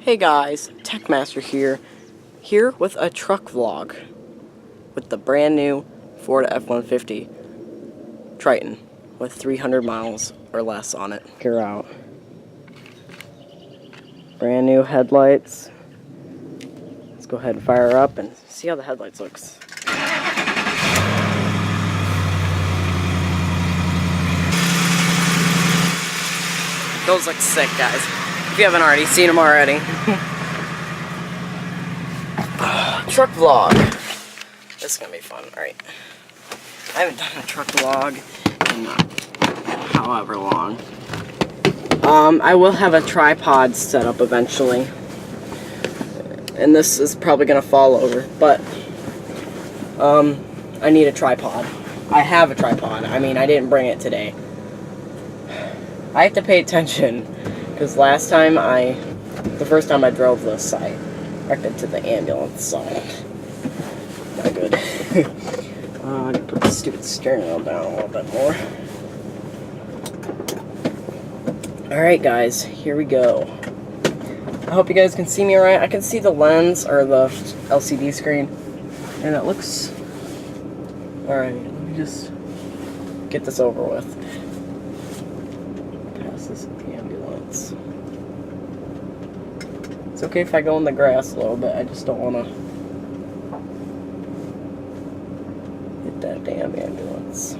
Hey guys, Techmaster here with a truck vlog with the brand new Ford F-150 Triton with 300 miles or less on it. You're out. Brand new headlights. Let's go ahead and fire up and see how the headlights looks. Those look sick, guys. If you haven't already seen them already. Truck vlog. This is gonna be fun. Alright. I haven't done a truck vlog in however long. I will have a tripod set up eventually. And this is probably gonna fall over, but I need a tripod. I have a tripod. I mean, I didn't bring it today. I have to pay attention because the first time I drove this, I wrecked into the ambulance, so not good. I gotta put the stupid steering wheel down a little bit more. Alright guys, here we go. I hope you guys can see me alright. I can see the lens, or the LCD screen, and it looks... Alright, let me just get this over with. Pass this at the ambulance. It's okay if I go in the grass a little bit, I just don't want to hit that damn ambulance.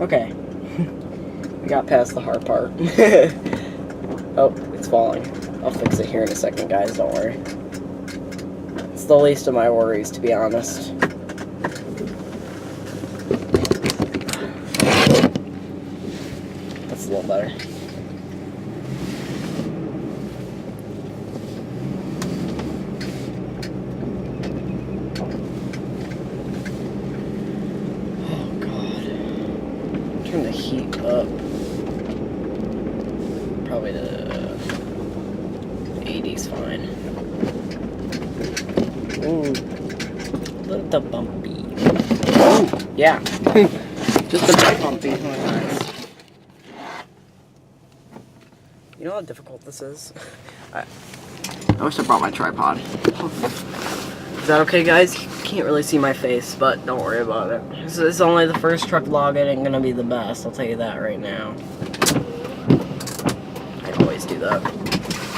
Okay. We got past the hard part. Oh, it's falling. I'll fix it here in a second, guys, don't worry. It's the least of my worries, to be honest. That's a little better. Turn the heat up. Probably to 80's fine. Ooh, a little bumpy. Ooh, yeah, just a bit bumpy. Nice. You know how difficult this is? I wish I brought my tripod. Is that okay, guys? You can't really see my face, but don't worry about it. This is only the first truck vlog. It ain't gonna be the best, I'll tell you that right now. I always do that.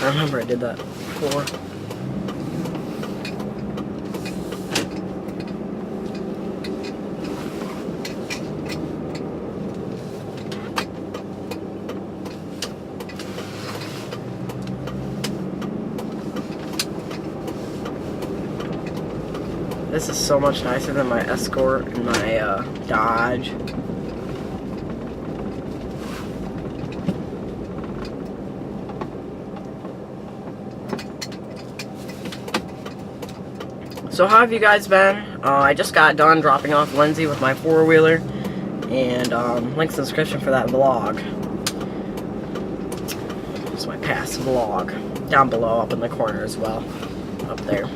I remember I did that before. This is so much nicer than my Escort and my Dodge. So how have you guys been? I just got done dropping off Lindsay with my four-wheeler, and links in the description for that vlog. It's my past vlog. Down below, up in the corner as well. Up there.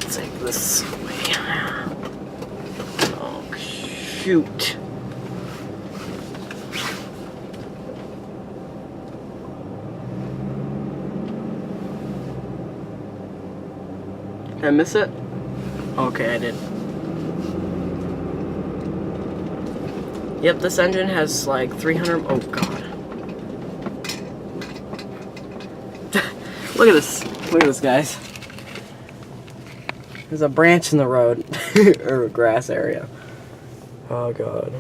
Take this way. Oh, shoot. Did I miss it? Okay, I did. Yep, this engine has like 300... Oh, God. Look at this. Look at this, guys. There's a branch in the road, or a grass area. Oh God.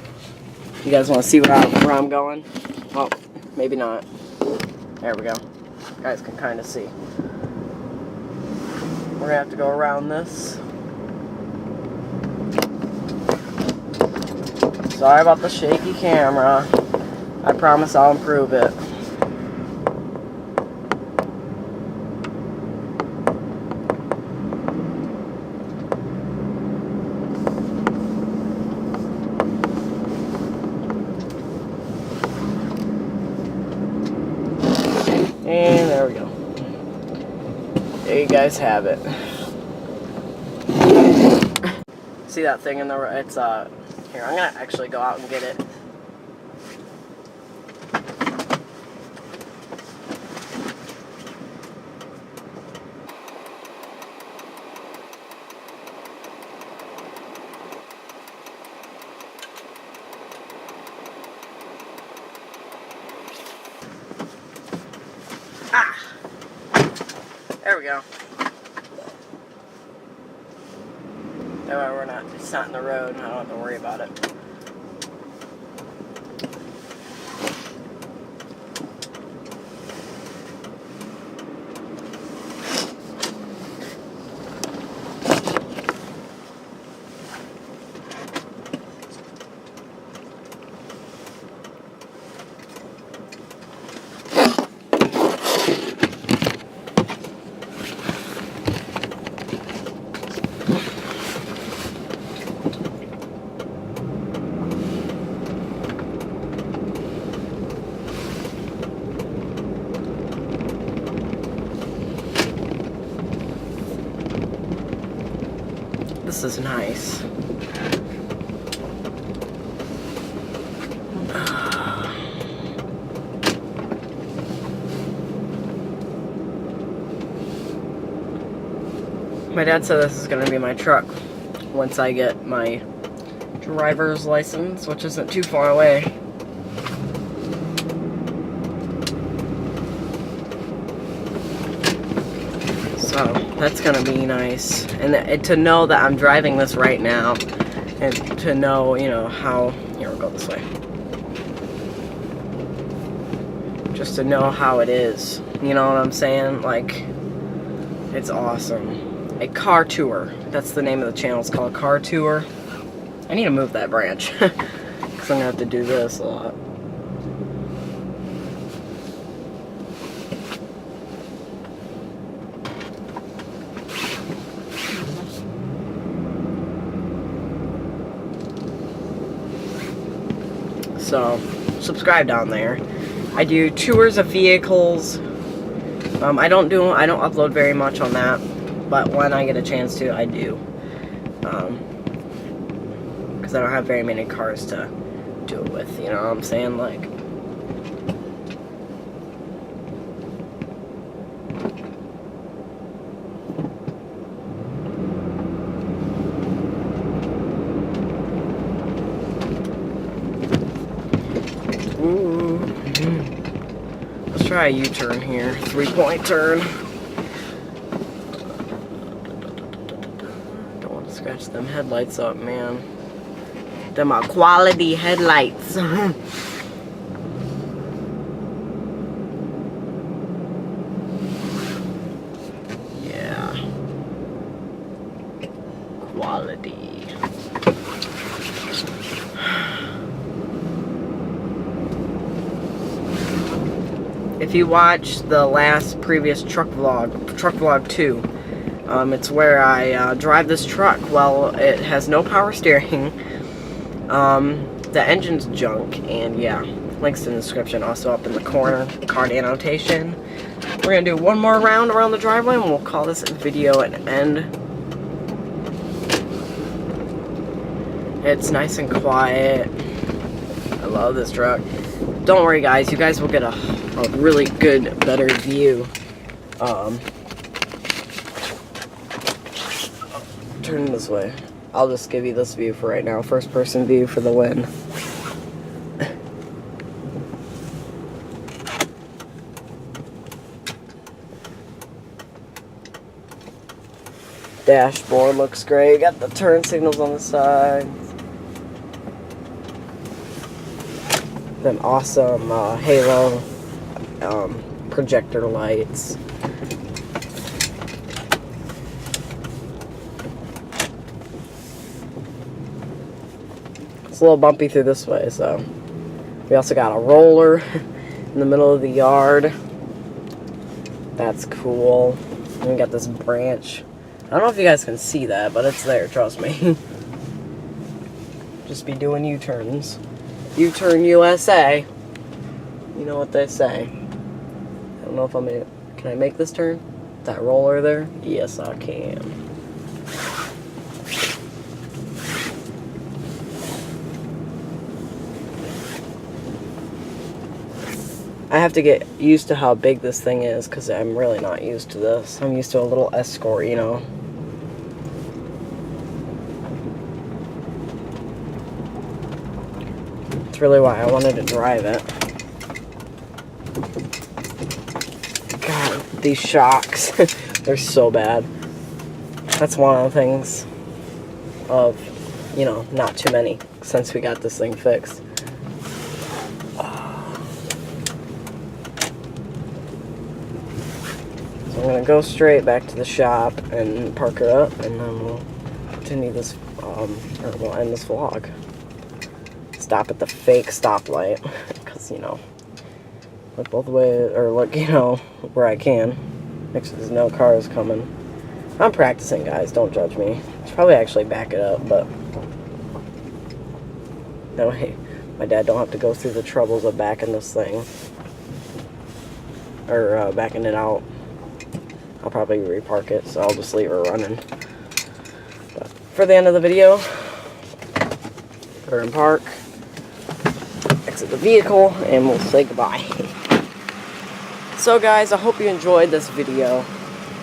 You guys want to see where I'm going? Well, maybe not. There we go. You guys can kind of see. We're going to have to go around this. Sorry about the shaky camera. I promise I'll improve it. And there we go. There you guys have it. See that thing in the, it's, here, I'm gonna actually go out and get it. Ah! There we go. That way it's not in the road and I don't have to worry about it. This is nice. My dad said this is going to be my truck once I get my driver's license, which isn't too far away. So that's going to be nice. And to know that I'm driving this right now, and to know, you know, how, here, we'll go this way. Just to know how it is. You know what I'm saying? Like, it's awesome. A car tour. That's the name of the channel. It's called Car Tour. I need to move that branch. Because I'm going to have to do this a lot. So, subscribe down there. I do tours of vehicles. I don't upload very much on that, but when I get a chance to, I do. Because I don't have very many cars to do it with, you know what I'm saying? Like, let's try a U-turn here. 3-point turn. Don't want to scratch them headlights up, man. Them are quality headlights. Yeah. Quality. If you watch the previous truck vlog 2, it's where I drive this truck. Well, it has no power steering. The engine's junk, and yeah, links in the description, also up in the corner, card annotation. We're gonna do one more round around the driveway, and we'll call this video an end. It's nice and quiet. I love this truck. Don't worry, guys. You guys will get a really good, better view. Turn this way. I'll just give you this view for right now. First person view for the win. Dashboard looks great. Got the turn signals on the side. Then awesome halo projector lights. It's a little bumpy through this way, so we also got a roller in the middle of the yard. That's cool. And we got this branch. I don't know if you guys can see that, but it's there, trust me. Just be doing U-turns. U-turn USA. You know what they say. I don't know if can I make this turn? That roller there? Yes, I can. I have to get used to how big this thing is, because I'm really not used to this. I'm used to a little Escort, you know. That's really why I wanted to drive it. God, these shocks, they're so bad. That's one of the things of, you know, not too many since we got this thing fixed. So I'm going to go straight back to the shop and park her up, and then we'll continue this, or we'll end this vlog. Stop at the fake stoplight, because, you know, look both ways, or look, you know, where I can. Make sure there's no cars coming. I'm practicing, guys, don't judge me. I should probably actually back it up, but that way my dad don't have to go through the troubles of backing this thing, or backing it out. I'll probably repark it, so I'll just leave her running. But for the end of the video, put her in park, exit the vehicle, and we'll say goodbye. So guys, I hope you enjoyed this video.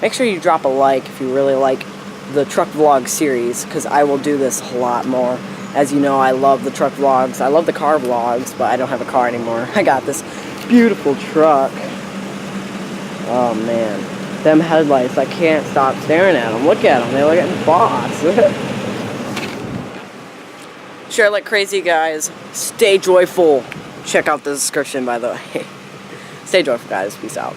Make sure you drop a like if you really like the truck vlog series, because I will do this a lot more. As you know, I love the truck vlogs. I love the car vlogs, but I don't have a car anymore. I got this beautiful truck. Oh man, them headlights, I can't stop staring at them. Look at them, they look at the boss. Share like crazy, guys. Stay joyful. Check out the description, by the way. Stay joyful, guys. Peace out.